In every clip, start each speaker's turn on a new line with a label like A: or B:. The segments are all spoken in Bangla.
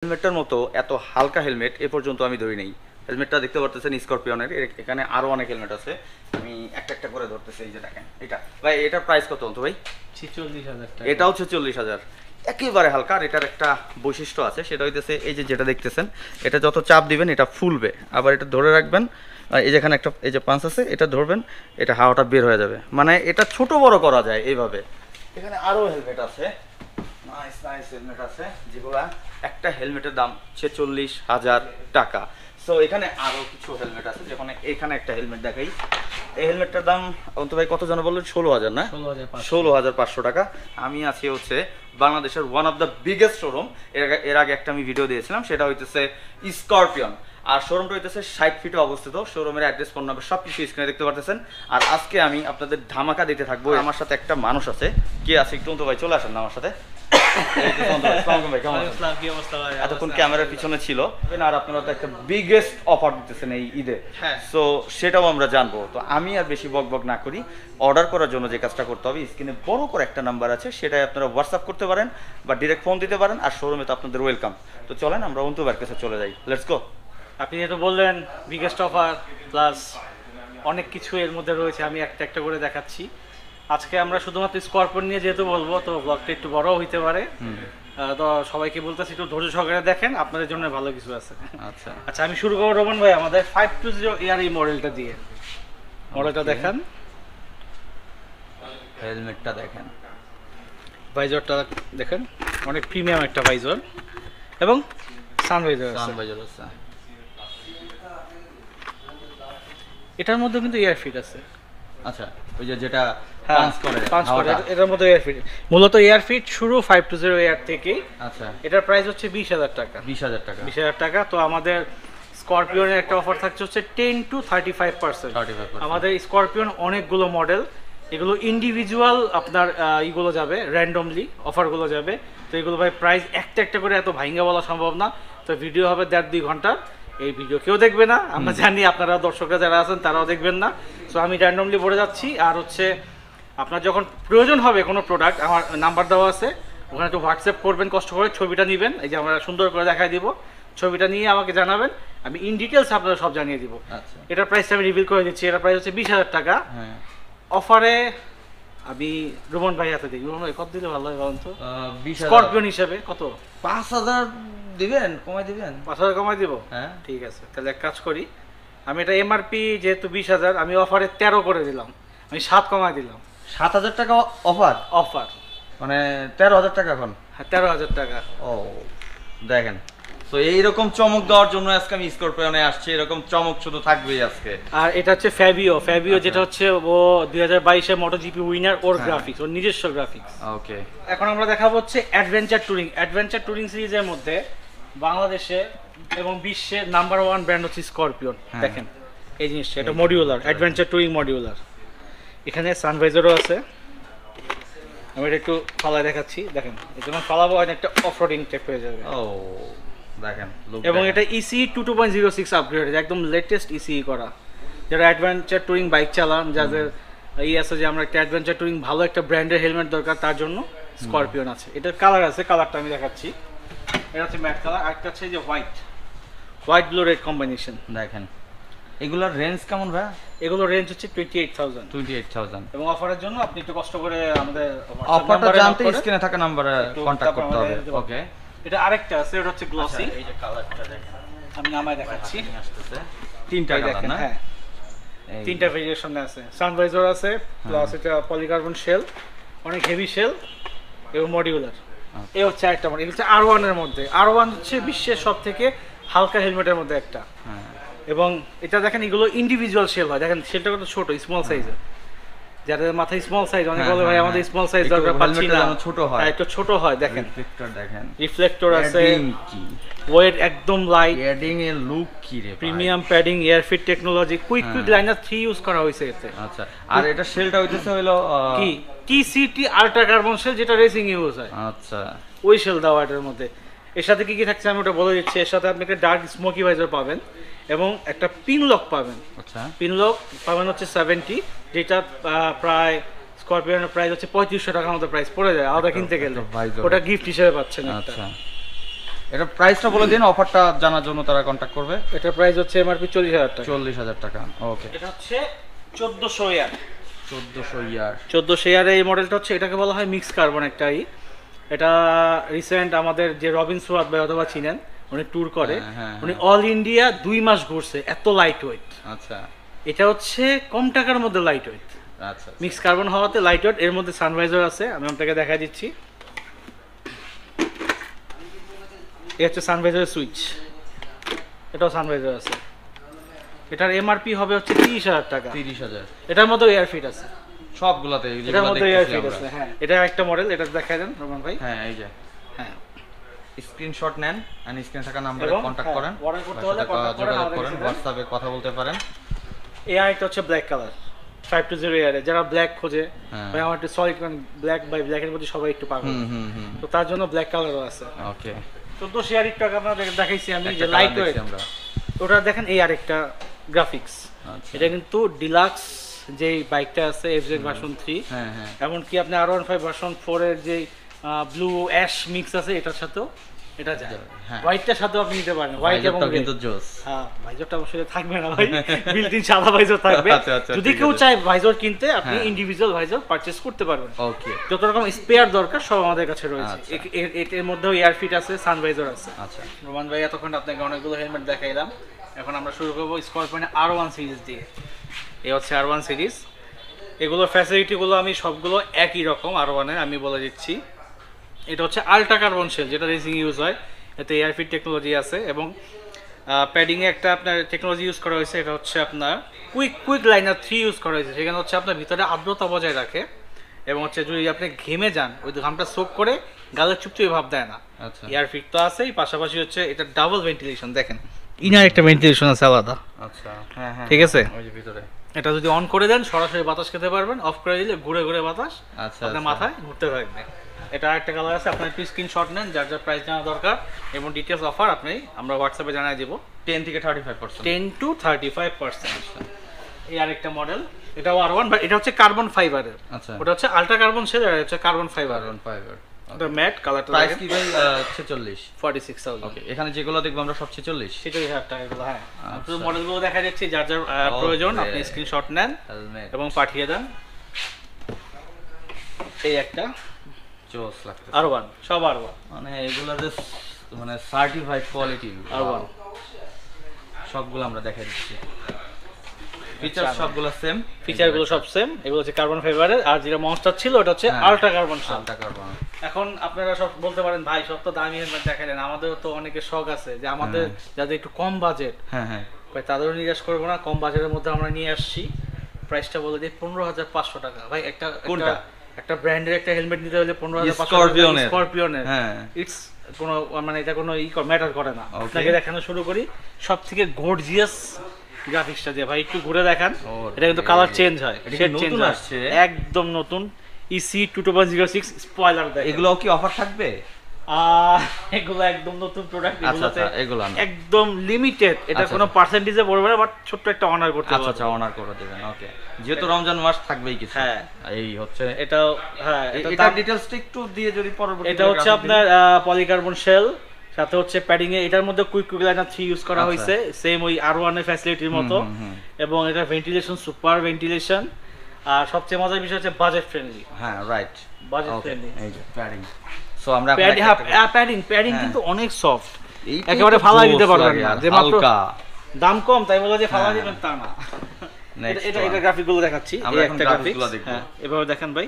A: হেলমেটটার মতো এত হালকা হেলমেট এ পর্যন্ত আমি ধরি নাই। হেলমেটটা দেখতে পারতেছেন স্করপিয়নের, এখানে আরো অনেক হেলমেট আছে, আমি একটা একটা করে ধরতেছি। এই যে দেখেন এটা ভাই, এটার প্রাইস কত তো ভাই?
B: 46,000 টাকা।
A: এটাও 46,000, একেবারে হালকা। আর এটার একটা বৈশিষ্ট্য আছে, সেটা হইতেছে এই যে যেটা দেখতেছেন, এটা যত চাপ দিবেন এটা ফুলবে, আবার এটা ধরে রাখবেন, এই যেখানে একটা এই যে পাঞ্চ আছে, এটা ধরবেন, এটা হাওয়াটা বের হয়ে যাবে, মানে এটা ছোট বড় করা যায় এইভাবে। এখানে আরো হেলমেট আছে, নাইস নাইস হেলমেট আছে, যেগুলা একটা হেলমেটের দাম 46,000 টাকা। সো এখানে আরো কিছু হেলমেট আছে, যেখানে এখানে একটা হেলমেট দেখাই। এই হেলমেটটার দাম অন্ত ভাই কত যেন বললেন? 16,000 না? 16,500 টাকা। আমি আছি হচ্ছে বাংলাদেশের one of the biggest showroom. এর আগে একটা আমি ভিডিও দিয়েছিলাম, সেটা হইতেছে স্করপিয়ন। আর শোরুমটা হইতেছে 60 ফিটে অবস্থিত। শোরুমের অ্যাড্রেস, ফোন নাম্বার সব কিছু স্ক্রিনে দেখতে পারতেছেন। আর আজকে আমি আপনাদের ধামাকা দিতে থাকবো। আমার সাথে একটা মানুষ আছে, কে আছে একটু অন্ত ভাই চলে আসেন না আমার সাথে। এতক্ষণ ক্যামেরার পিছনে ছিল। আর আপনারা তো একটা বিগেস্ট অফার দিতেছেন এই ঈদে, সো সেটাও আমরা জানবো। তো আমি আর বেশি বক বক না করি, অর্ডার করার জন্য যে কাজটা করতে হবে, স্ক্রিনে বড় করে একটা নাম্বার আছে, সেটাই আপনারা হোয়াটসঅ্যাপ করতে পারেন বা ডিরেক্ট ফোন দিতে পারেন। আর শোরুমে তো আপনাদের ওয়েলকাম। তো চলেন আমরা অন্তু ভাইয়ের কাছে চলে যাই, লেটস গো।
B: আপনি যেহেতু বললেন বিগেস্ট অফার প্লাস অনেক কিছু এর মধ্যে রয়েছে, আমি একটা একটা করে দেখাচ্ছি। আজকে আমরা শুধুমাত্র স্করপিয়ন নিয়ে যেহেতু বলবো, তো ব্লগটা একটু বড়ও হইতে পারে, তো সবাইকে বলতেছি একটু ধৈর্য সহকারে দেখেন, আপনাদের জন্য ভালো কিছু আছে।
A: আচ্ছা
B: আচ্ছা, আমি শুরু করবো রোমান ভাই আমাদের 520 এয়ার এই মডেলটা দিয়ে। মডেলটা দেখেন,
A: হেলমেটটা দেখেন,
B: ভাইজরটা দেখেন, অনেক প্রিমিয়াম একটা ভাইজর এবং সানভাইজর আছে। এটার মধ্যে কিন্তু এয়ার ফিট আছে।
A: আচ্ছা, ওই যে যেটা
B: পাঁচ করে এটার মধ্যে এয়ার ফিট, মূলত এয়ার ফিট শুরু 520 এয়ার থেকে।
A: আচ্ছা,
B: এটার প্রাইস হচ্ছে 20,000 টাকা।
A: 20,000
B: টাকা। তো আমাদের স্করপিয়নের একটা অফার থাকছে হচ্ছে 10 to 35%। আমাদের স্করপিয়ন অনেকগুলো মডেল, এগুলো ইন্ডিভিজুয়াল আপনার ইগুলো যাবে র্যান্ডমলি, অফারগুলো যাবে। তো এগুলো ভাই প্রাইস একটা একটা করে এত ভাইঙ্গা বলা সম্ভব না। তো ভিডিও হবে 1.5-2 ঘন্টার, এই ভিডিও কেউ দেখবে না, আমরা জানি। আপনারা দর্শকরা যারা আছেন তারাও দেখবেন না। সো আমি র্যান্ডমলি বলে যাচ্ছি। আর হচ্ছে আপনার যখন প্রয়োজন হবে কোনো প্রোডাক্ট, আমার নাম্বার দেওয়া আছে, ওখানে একটু হোয়াটসঅ্যাপ করবেন, কষ্ট করে ছবিটা নেবেন, এই যে আমরা সুন্দর করে দেখাই দিব, ছবিটা নিয়ে আমাকে জানাবেন, আমি ইন ডিটেলস আপনারা সব জানিয়ে দিব। এটার প্রাইসটা আমি রিভিল করে দিচ্ছি। এটার প্রাইস হচ্ছে 20,000 টাকা। অফারে আমি রোমন ভাই হাতে দিই। রোমন ভাই কত দিলে ভালো হয় বলুন তো? স্করপিয়ন হিসেবে কত?
A: 5,000 দিবেন, কমাই দিবেন?
B: 5,000 কমাই দিব? হ্যাঁ ঠিক আছে, তাহলে এক কাজ করি, আমি এটা এমআরপি যেহেতু 20,000, আমি অফারে 13 করে দিলাম, আমি 7 কমাই দিলাম।
A: 7,000 টাকা অফার, মানে 13,000 টাকা এখন?
B: হ্যাঁ, 13,000 টাকা।
A: ও দেখেন, তো এইরকম চমক দেওয়ার জন্য আজকে আমি স্করপিয়নে আসছি, এরকম চমক শুধু থাকবেই আজকে।
B: আর এটা হচ্ছে ফ্যাবিও, যেটা হচ্ছে ও 2022 এ MotoGP উইনার, ওর গ্রাফিক্স, ওর নিজস্ব গ্রাফিক্স।
A: ওকে,
B: এখন আমরা দেখাবো হচ্ছে অ্যাডভেঞ্চার টুরিং সিরিজের মধ্যে বাংলাদেশে এবং বিশ্বের নাম্বার 1 ব্র্যান্ড হচ্ছে স্করপিয়ন। দেখেন এই জিনিসটা, এটা মডিউলার, অ্যাডভেঞ্চার টুরিং মডিউলার। এখানে সানভাইজারও আছে, আমি এটা একটু ফালায় দেখাচ্ছি। দেখেন, এটা যখন ফালাবো অনেকটা অফরোডিং টাইপ হয়ে যাবে।
A: ও দেখেন,
B: এবং এটা ইসি 2.06 আপগ্রেড, একদম লেটেস্ট ইসি করা। যারা অ্যাডভেঞ্চার টুরিং বাইক চালান, যাদের আছে যে আমরা একটা অ্যাডভেঞ্চার টুরিং ভালো একটা ব্র্যান্ডের হেলমেট দরকার, তার জন্য স্করপিয়ন আছে। এটার কালার আছে, কালারটা আমি দেখাচ্ছি। এটা হচ্ছে ম্যাট কালার, আরেকটা হচ্ছে যে হোয়াইট ব্লু রেড কম্বিনেশন।
A: দেখেন এগুলোর রেঞ্জ কেমন ভাই?
B: এগুলো রেঞ্জ হচ্ছে 28,000। এবং অফারের জন্য আপনি একটু কষ্ট করে আমাদের
A: অফারটা জানতে স্ক্রিনে থাকা নম্বরে কন্টাক্ট করতে হবে। ওকে,
B: এটা আরেকটা আছে, এটা হচ্ছে গ্লসি। এই যে কালারটা দেখেন, আমি নামায় দেখাচ্ছি।
A: আসতেছে তিনটা কালার না?
B: হ্যাঁ, তিনটা ভেরিয়েশন আছে। সানভাইজার আছে, প্লাস এটা পলিকার্বন শেল, অনেক হেভি শেল এবং মডিউলার। এই হচ্ছে আরেকটা মডেল, এটা হচ্ছে R1 এর মধ্যে। R1 হচ্ছে বিশ্বের সবথেকে হালকা হেলমেটের মধ্যে একটা। এবং এটা দেখেন, এগুলো ইন্ডিভিজুয়াল শেল হয়। দেখেন শেলটা কত ছোট, স্মল সাইজের। যাদের মাথায় স্মল সাইজ, অনেক বলে ভাই আমাদের স্মল সাইজ দরকার, পাচ্ছি না, ছোট হয়, একটু ছোট হয়। দেখেন রিফ্লেক্টর আছে, ওয়েট একদম লাইট, প্যাডিং এর লুক কি রে, premium padding, air fit technology, quick liner 3 use করা হয়েছে এতে। আচ্ছা, আর এটা শেলটা হইতেছে হলো কি টিসিটি আল্ট্রা কার্বন শেল, যেটা রেসিং ইউজ হয়। আচ্ছা, ওই শেল দেওয়া এটার মধ্যে। এর সাথে কি কি থাকছে আমি ওটা বলে দিচ্ছি। এর সাথে আপনি একটা ডার্ক স্মোকি ভাইজার পাবেন এবং একটা পিন লক পাবেন। আচ্ছা, পিন লক পাবেন হচ্ছে 70, যেটা প্রায় স্করপিয়নের প্রাইস হচ্ছে 3500 টাকার মতো প্রাইস পড়ে যায় আলাদা কিনতে গেলে। ওটা গিফট হিসেবে পাচ্ছেন একটা।
A: এটা প্রাইসটা বলে দিন, অফারটা জানার জন্য তারা কন্ট্যাক্ট করবে।
B: এটার প্রাইস হচ্ছে এমআরপি 40,000 টাকা।
A: 40,000 টাকা। ওকে,
B: এটা হচ্ছে 1400 ইয়ার।
A: 1400 ইয়ার।
B: 1400 ইয়ারে এই মডেলটা হচ্ছে, এটাকে বলা হয় মিক্স কার্বন একটাই। এটা রিসেন্ট আমাদের যে রবিন সুরাত ভাই অথবা চিনেন, উনি ট্যুর করে, উনি অল ইন্ডিয়া 2 মাস ঘুরছে, এত লাইট ওয়েট।
A: আচ্ছা,
B: এটা হচ্ছে কম টাকার মধ্যে লাইট ওয়েট।
A: আচ্ছা,
B: মিক্স কার্বন হওয়াতে লাইট ওয়েট। এর মধ্যে সানভাইজার আছে, আমি আপনাকে দেখা দিচ্ছি। এটা হচ্ছে সানভাইজারের সুইচ, এটাও সানভাইজার আছে। এটার এমআরপি হবে হচ্ছে 30,000 টাকা।
A: 30,000।
B: এটার মধ্যে এয়ার ফিট আছে
A: সবগুলাতে
B: এটার মধ্যে এয়ার ফিট আছে। হ্যাঁ, এটা একটা মডেল, এটা দেখাই দেন রোমান ভাই।
A: হ্যাঁ, এই যে,
B: হ্যাঁ,
A: স্ক্রিনশট নেন আর স্ক্রিনে থাকা নম্বরে
B: এবং
A: কন্টাক্ট করেন,
B: অর্ডার করতে হলে কন্টাক্ট করেন,
A: যোগাযোগ
B: আমাদের
A: করেন,
B: সাথে।
A: হোয়াটসঅ্যাপে কথা বলতে পারেন।
B: এআই এটা হচ্ছে ব্ল্যাক কালার 520 এয়ারে, যারা ব্ল্যাক খোঁজে,
A: হ্যাঁ।
B: ভাই আমার একটু সলিড ব্ল্যাক, বাই ব্ল্যাকের প্রতি সবাই একটু পাগল, তো তার জন্য ব্ল্যাক কালারও আছে।
A: ওকে,
B: 1400 ইয়ার একটু আগে আপনাদের দেখাইছি আমি,
A: একটা
B: যে
A: colour
B: লাইট
A: দেখছি
B: ওয়েট।
A: আমরা।
B: ওটা দেখেন, এই আরেকটা গ্রাফিক্স।
A: আচ্ছা।
B: এটা কিন্তু ডিলাক্স যে বাইকটা আছে এফজেড ভার্সন 3,
A: হ্যাঁ, হ্যাঁ।
B: এমনকি আপনি R15 ভার্সন 4 এর যে ব্লু অ্যাশ মিক্স আছে, এটার সাথেও এটা যায়।
A: হ্যাঁ।
B: হোয়াইটটার সাথেও আপনি নিতে পারেন, হোয়াইট এবং
A: ভাইজারটাও
B: red।
A: কিন্তু জোস।
B: হ্যাঁ, ভাইজরটা অবশ্যই থাকবে না ভাই, বিল্ট-ইন সাদা ভাইজর থাকবে।
A: আচ্ছা, আচ্ছা,
B: যদি
A: ঠিক
B: কেউ
A: আছে।
B: চায় ভাইজর কিনতে, আপনি
A: হ্যাঁ।
B: ইন্ডিভিজুয়াল ভাইজর পারচেজ করতে পারবেন।
A: ওকে,
B: যত রকম স্পেয়ার দরকার সব আমাদের কাছে রয়েছে।
A: আচ্ছা।
B: এর মধ্যেও এয়ার ফিট আছে, সানভাইজর আছে।
A: আচ্ছা,
B: রোমান ভাই এতক্ষণ আপনাকে অনেকগুলো হেলমেট দেখাইলাম, এখন আমরা শুরু করবো স্করপিয়নের R1 সিরিজ দিয়ে। এই হচ্ছে R1 সিরিজ। এগুলোর ফ্যাসিলিটিগুলো আমি সবগুলো একই রকম R1 এর, আমি বলে দিচ্ছি। এটা হচ্ছে আল্ট্রা কার্বন শেল, যেটা রেসিং ইউজ হয়। এতে এয়ার ফিট টেকনোলজি আছে এবং প্যাডিংয়ে একটা আপনার টেকনোলজি ইউজ করা হয়েছে, এটা হচ্ছে আপনার কুইক লাইনার 3 ইউজ করা হয়েছে। সেখানে হচ্ছে আপনার ভিতরে আর্দ্রতা বজায় রাখে এবং হচ্ছে যদি আপনি ঘেমে যান, ওই ঘামটা সোক করে গালের চুপচুপি ভাব দেয় না।
A: আচ্ছা,
B: এয়ার ফিট তো আছেই, পাশাপাশি হচ্ছে এটা ডাবল ভেন্টিলেশন, দেখেন ইনার একটা ভেন্টিলেশন আছে আলাদা।
A: আচ্ছা, হ্যাঁ, হ্যাঁ,
B: ঠিক আছে?
A: ওই যে ভিতরে।
B: এটা যদি অন করে দেন, সরাসরি বাতাস খেতে পারবেন। অফ করে দিলে ঘুরে ঘুরে বাতাস
A: আচ্ছা,
B: আপনার
A: আচ্ছা।
B: মাথায় ঘুরতে থাকবে। এটা একটা কালার আছে, আপনার একটু স্ক্রিনশট নেন, যার যার প্রাইস জানা দরকার এবং ডিটেলস অফার আমরা হোয়াটসঅ্যাপে জানাই দেবো।
A: 10 থেকে 35%।
B: 10 to 35%। এই আরেকটা মডেল, এটাও R1, বাট এটা হচ্ছে কার্বন ফাইবারের।
A: আচ্ছা,
B: ওটা হচ্ছে আল্ট্রা কার্বন শেল, আর হচ্ছে কার্বন ফাইবার।
A: Carbon fibre.
B: এটা ম্যাট কালারটা।
A: প্রাইস কি ভাই? 46।
B: 46,000।
A: ওকে, এখানে যেগুলো দেখবো আমরা সব 46।
B: 46,000 টাকা এগুলো। হ্যাঁ,
A: আচ্ছা।
B: পুরো মডেলগুলো দেখা যাচ্ছে, যার যার প্রয়োজন
A: Okay.
B: আপনি স্ক্রিনশট নেন
A: হেলমেট
B: এবং পাঠিয়ে দেন। এই একটা
A: জোস লাগতেছে।
B: R1, সব R1।
A: মানে এগুলো যে মানে সার্টিফাইড কোয়ালিটি
B: R1
A: সবগুলো আমরা দেখাই দিচ্ছি। ফিচার সবগুলো সেম,
B: ফিচারগুলো সব সেম। এগুলো হচ্ছে কার্বন ফাইবারের, আর যেটা মনস্টার ছিল ওটা হচ্ছে
A: হ্যাঁ।
B: Ultra carbon shell.
A: Ultra carbon.
B: এখন আপনারা সব বলতে পারেন, ভাই সব তো দামি হেলমেট দেখালেন, আমাদেরও তো অনেকের শখ আছে যে আমাদের যাদের একটু কম বাজেট,
A: হ্যাঁ, হ্যাঁ।
B: ভাই তাদেরও নিরাশ করবো না। কম বাজেটের মধ্যে আমরা নিয়ে আসছি। প্রাইসটা বলে দিই 15,500 টাকা। ভাই
A: কোনটা?
B: একটা ব্র্যান্ডের একটা হেলমেট নিতে হলে 15,500
A: স্করপিয়নের।
B: স্করপিয়নের।
A: হ্যাঁ।
B: ইটস কোনো মানে এটা কোনো ম্যাটার করে না।
A: Okay.
B: আপনাকে দেখানো শুরু করি সব থেকে গর্জিয়াস গ্রাফিক্সটা দিয়ে। ভাই একটু ঘুরে দেখান।
A: Okay.
B: এটা কিন্তু কালার চেঞ্জ হয়,
A: এটা কি
B: শেড চেঞ্জ
A: নতুন
B: হয়,
A: আসছে?
B: একদম নতুন। EC 2.06 স্পয়লার দেখেন।
A: এগুলো কি অফার থাকবে?
B: এগুলো একদম নতুন প্রোডাক্ট।
A: আচ্ছা, আচ্ছা, এগুলো না।
B: একদম লিমিটেড। এটা
A: আচ্ছা,
B: কোনো
A: আচ্ছা।
B: পার্সেন্টেজে পড়বে না, বাট ছোট্ট একটা অনার করতে
A: আচ্ছা, আচ্ছা,
B: পারবে।
A: অনার করে দেবেন। ওকে, যেহেতু রমজান মাস থাকবেই কিছু।
B: হ্যাঁ।
A: এই হচ্ছে
B: এটাও, হ্যাঁ,
A: এটা ডিটেইলসটা একটু দিয়ে যদি পরবর্তী
B: এটা হচ্ছে আপনার পলিকার্বন শেল, সাথে হচ্ছে প্যাডিং এ এটার মধ্যে কুইক লাইনার 3 ইউজ করা
A: আচ্ছা।
B: হয়েছে, সেম ওই R1 এর ফ্যাসিলিটির মতো। এবং এটা ভেন্টিলেশন, সুপার ভেন্টিলেশন। আর সবচেয়ে মজার বিষয় হচ্ছে বাজেট ফ্রেন্ডলি।
A: হ্যাঁ, রাইট।
B: বাজেট
A: ওকে,
B: ফ্রেন্ডলি
A: এই যে প্যাডিং। সো আমরা
B: প্যাডিং
A: হ্যাঁ।
B: কিন্তু অনেক সফট,
A: এইটাই
B: একেবারে
A: তো
B: ফালাই
A: জোস
B: দিতে পারবেন
A: লাগে
B: না,
A: আর
B: যে মাত্র
A: হালকা।
B: দাম কম তাই বলে যে ফালাই
A: হ্যাঁ।
B: দিবেন তা না।
A: Next
B: এটা
A: one.
B: গ্রাফিক গুলো দেখাচ্ছি,
A: আমরা
B: এই
A: এখন
B: একটা
A: graphic
B: গ্রাফিক।
A: গুলো দেখবো।
B: হ্যাঁ, এভাবে দেখেন ভাই,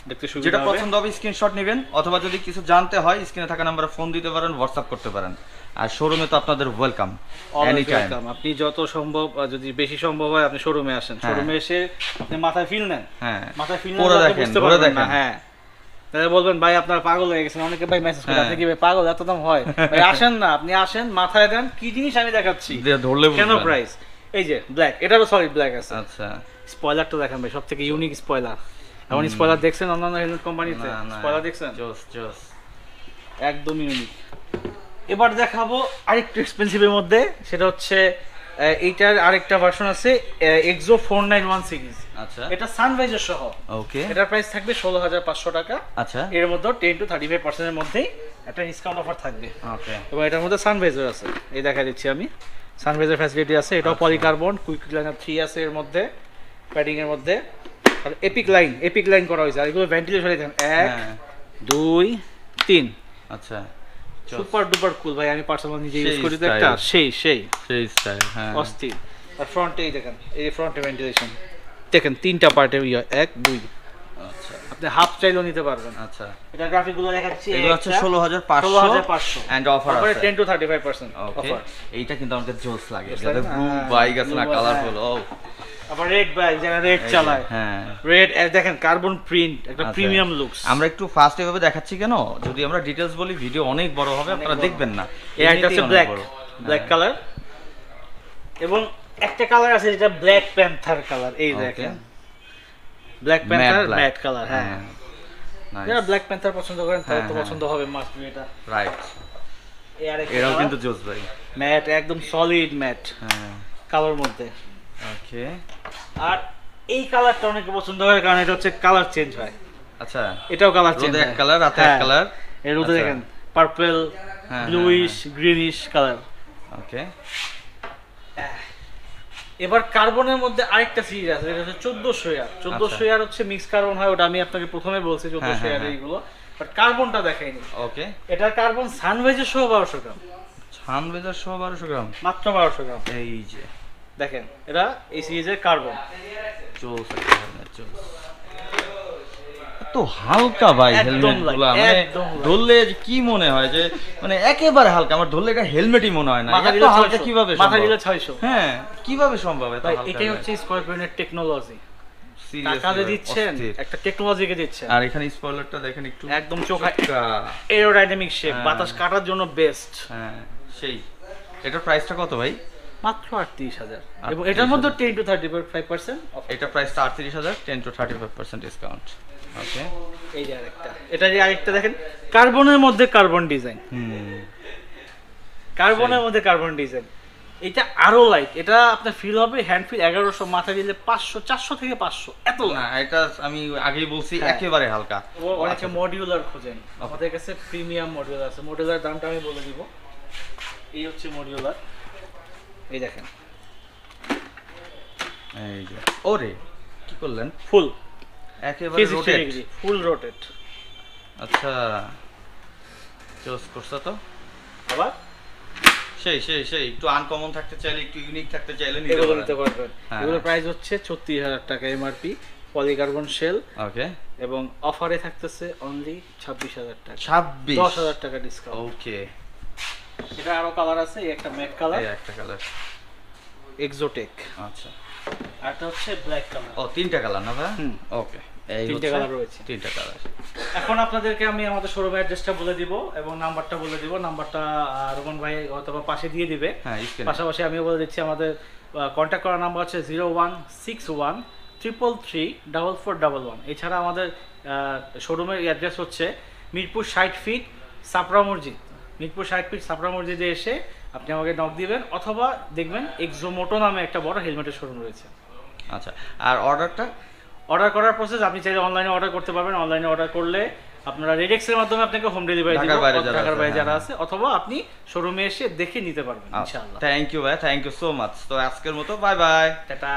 B: দেখতে সুবিধা
A: যেটা
B: হবে।
A: পছন্দ হবে স্ক্রিনশট নেবেন, অথবা যদি কিছু জানতে হয় স্ক্রিনে থাকা নম্বরে ফোন দিতে পারেন, হোয়াটসঅ্যাপ করতে পারেন। আর শোরুমে তো আপনাদের ওয়েলকাম এনি টাইম।
B: আপনি যত সম্ভব, যদি বেশি সম্ভব হয় আপনি শোরুমে আসেন। শোরুমে এসে আপনি মাথায় ফিল নেন।
A: হ্যাঁ,
B: মাথায় ফিল
A: পরে
B: নেন,
A: দেখেন,
B: বুঝতে
A: ধরে
B: পারবেন না।
A: দেখেন।
B: হ্যাঁ, তাহলে বলবেন ভাই আপনারা পাগল হয়ে গেছেন। অনেকে ভাই মেসেজ করে,
A: হ্যাঁ।
B: আপনি কি ভাই পাগল, এত দাম হয়? ভাই আসেন না, আপনি আসেন, মাথায় দেন, কি জিনিস আমি দেখাচ্ছি,
A: দিয়ে ধরলে
B: কেন
A: বুঝবেন।
B: প্রাইস। এই যে ব্ল্যাক, এটারও সলিড ব্ল্যাক আছে।
A: আচ্ছা,
B: স্পয়লারটা দেখেন ভাই, সব থেকে ইউনিক স্পয়লার। এমন স্পয়লার দেখছেন অন্যান্য হেলমেট কোম্পানিতে?
A: না, না,
B: স্পয়লার দেখছেন?
A: জোস জোস।
B: একদম ইউনিক। এবার দেখাবো আরেকটু এক্সপেন্সিভের মধ্যে, সেটা হচ্ছে এইটার আরেকটা ভার্সন আছে এক্সো 491 সিরিজ।
A: আচ্ছা
B: এটা সানভাইজার সহ।
A: ওকে
B: এটার প্রাইস থাকবে 16,500 টাকা।
A: আচ্ছা
B: এর মধ্যে 10 to 35% এর মধ্যেই একটা ডিসকাউন্ট অফার থাকবে।
A: ওকে
B: এবং এটার মধ্যে সানভাইজার আছে, এই দেখা দিচ্ছি আমি, সানভাইজার ফ্যাসিলিটি আছে। এটাও পলিকার্বন, কুইক লাইনার 3 আছে এর মধ্যে, প্যাডিং এর মধ্যে। আর এপিক লাইন করা হয়েছে। আর এগুলো ভেন্টিলেশন দেখেন 1 2 3।
A: আচ্ছা
B: সুপার ডুপার কুল ভাই, আমি পার্সোনালি নিজে ইউজ
A: সেই
B: করি তো
A: style।
B: একটা সেই
A: স্টাইল হ্যাঁ
B: অস্থির। আর ফ্রন্টেই দেখেন, এই ফ্রন্টে ভেন্টিলেশন দেখেন, 3টা পার্টে 1 2।
A: আচ্ছা
B: আপনি হাফ চাইলেও নিতে পারবেন।
A: আচ্ছা
B: এটা গ্রাফিকগুলো দেখাচ্ছি,
A: এগুলো হচ্ছে 16,500
B: 16,500
A: এন্ড অফার
B: তারপরে
A: আছে
B: 10 to 35%
A: ওকে
B: অফার।
A: এইটা কিন্তু আমাদের জোস লাগে,
B: জোস
A: যাদের
B: লাগে না?
A: ব্লু
B: হ্যাঁ,
A: বাইক আছে না
B: blue
A: কালারফুল ও
B: আবার রেড বাইক যারা রেড চালায়,
A: হ্যাঁ
B: রেড দেখেন কার্বন প্রিন্ট, একটা
A: আচ্ছা।
B: Premium looks.
A: আমরা একটু ফাস্ট এভাবে দেখাচ্ছি কেন, যদি আমরা ডিটেইলস বলি ভিডিও অনেক বড় হবে, আপনারা
B: বড়।
A: দেখবেন না।
B: এই একটা আছে
A: এমনিতেই অনেক
B: ব্ল্যাক,
A: বড়।
B: ব্ল্যাক
A: হ্যাঁ।
B: কালার। এবং একটা কালার আছে যেটা ব্ল্যাক প্যান্থার কালার, এই
A: Okay.
B: দেখেন black panther
A: black।
B: Matte colour. হ্যাঁ,
A: Nice.
B: যারা ব্ল্যাক প্যান্থার পছন্দ করেন তাদের
A: হ্যাঁ,
B: তো
A: হ্যাঁ।
B: পছন্দ হবে মাস্ট বি এটা।
A: রাইট
B: এই আরেকটা
A: এরাও
B: কালার,
A: কিন্তু জোস ভাই
B: ম্যাট একদম সলিড ম্যাট
A: হ্যাঁ
B: কালার মধ্যে।
A: ওকে
B: আর এই কালারটা অনেকে পছন্দ করে কারণ এটা হচ্ছে কালার চেঞ্জ হয়।
A: আচ্ছা
B: এটাও কালার চেঞ্জ
A: রোদে এক
B: হয়।
A: কালার রাতে এক
B: হ্যাঁ,
A: কালার
B: এর মধ্যে
A: আচ্ছা।
B: দেখেন পার্পল,
A: হ্যাঁ,
B: ব্লুইশ, গ্রিনিশ কালার।
A: ওকে
B: এবার কার্বনের মধ্যে আরেকটা সিরিজ আছে, এটা হচ্ছে 1400 এর। 1400 এর হচ্ছে মিক্স কার্বন হয়, ওটা আমি আপনাকে প্রথমে বলছি 1400 এর
A: হ্যাঁ।
B: এইগুলো। বাট কার্বনটা দেখাইনি।
A: ওকে
B: এটার কার্বন সানভাইজার সহ 1200 গ্রাম,
A: ছানবেজার 1200 গ্রাম
B: মাত্র 1200 গ্রাম।
A: এই যে
B: দেখেন এটা এই সিরিজের কার্বন
A: চোস একটা ধরনের চোস। এত হালকা ভাই
B: একদম
A: হেলমেট গুলা,
B: light,
A: মানে
B: একদম light।
A: ধরলে যে কি মনে হয় যে মানে একেবারে হালকা, আমার ধরলে এটা হেলমেটই মনে হয় না।
B: মাথা
A: এত
B: দিলে
A: হালকা
B: 600,
A: কিভাবে
B: মাথা
A: সম্ভব?
B: দিলে 600।
A: হ্যাঁ কিভাবে সম্ভব এত
B: ভাই
A: হালকা
B: এটাই
A: helmet?
B: হচ্ছে স্করপিয়নের টেকনোলজি।
A: Seriously
B: টাকা দিয়ে
A: ভাই,
B: দিচ্ছেন,
A: অস্থির।
B: একটা টেকনোলজিকে দিচ্ছেন।
A: আর এখানে স্পয়লারটা দেখেন একটু
B: একদম চোখা-
A: চোখা।
B: এরোডাইনামিক শেপ,
A: হ্যাঁ।
B: বাতাস কাটার জন্য বেস্ট।
A: হ্যাঁ সেই এটার প্রাইসটা কত ভাই?
B: মাত্র 38,000। এবং
A: 38,000
B: এটার মধ্যে 10 to 35% অফ।
A: এটা প্রাইসটা 38,000, 10 to 35% ডিসকাউন্ট। ওকে
B: এই যে আরেকটা, এটা যে আরেকটা দেখেন কার্বনের মধ্যে কার্বন ডিজাইন, কার্বনের মধ্যে কার্বন ডিজাইন। এটা আরো লাইট, এটা আপনার ফিল হবে হ্যান্ড ফিল 1100, মাথা দিলে 500, 400 থেকে 500 এত
A: না
B: লাইট।
A: এটা আমি আগেই বলছি
B: হ্যাঁ।
A: একেবারে হালকা।
B: অনেকে মডিউলার খোঁজেন, আমাদের কাছে প্রিমিয়াম মডিউলার আছে। মডিউলার দামটা আমি বলে দিব। এই হচ্ছে মডিউলার, এই দেখেন
A: এই যে ওরে কি করলেন
B: ফুল
A: একেবারে রোটেট।
B: ডিগ্রি, ফুল রোটেট।
A: আচ্ছা চয়েস করছো তো
B: আবার
A: সেই সেই সেই একটু আনকমন থাকতে চাইলে, একটু ইউনিক থাকতে চাইলে নিতে
B: এগুলো
A: পারেন।
B: নিতে পারবেন।
A: হ্যাঁ।
B: এগুলোর প্রাইস হচ্ছে 36,000 টাকা এমআরপি, পলিকার্বন শেল।
A: ওকে
B: এবং অফারে থাকতেছে অনলি 26,000 টাকা,
A: 26
B: 10,000 টাকা ডিসকাউন্ট।
A: ওকে
B: এটা আরো কালার আছে, এই একটা ম্যাট কালার
A: এই একটা কালার
B: এক্সোটেক,
A: আচ্ছা
B: আর একটা হচ্ছে ব্ল্যাক কালার।
A: ও তিনটা কালার না ভাই?
B: হুম।
A: ওকে এই
B: তিনটে
A: হচ্ছে
B: কালার রয়েছে।
A: তিনটা কালার।
B: এখন আপনাদেরকে আমি আমাদের শোরুমের অ্যাড্রেসটা বলে দিব এবং নাম্বারটা বলে দিব। নাম্বারটা রোমান ভাই অথবা পাশে দিয়ে দিবে।
A: হ্যাঁ স্ক্রিনে
B: পাশাপাশি আমিও বলে দিচ্ছি আমাদের কন্ট্যাক্ট করার নাম্বার হচ্ছে 0161 333 4411। এছাড়া আমাদের শোরুমের অ্যাড্রেস হচ্ছে মিরপুর 60 ফিট সাপড়া মসজিদ। মিরপুর 60 ফিট সাপড়া মসজিদে এসে আপনি আমাকে নক দিবেন, অথবা দেখবেন এক্সোমোটো নামে একটা বড় হেলমেটের শোরুম রয়েছে।
A: আচ্ছা আর অর্ডারটা
B: অর্ডার করার প্রসেস, আপনি চাইলে অনলাইনে অর্ডার করতে পারবেন। অনলাইনে অর্ডার করলে আপনারা রেডেক্সের মাধ্যমে আপনাকে হোম ডেলিভারি দিব,
A: ঢাকার বাইরে যারা
B: ঢাকার
A: আছে,
B: বাইরে যারা
A: হ্যাঁ।
B: আছে, অথবা আপনি শোরুমে এসে দেখে নিতে পারবেন ইনশাআল্লাহ।
A: থ্যাংক ইউ ভাই, থ্যাংক ইউ সো মাচ। তো আজকের মতো বাই বাই।
B: টাটা।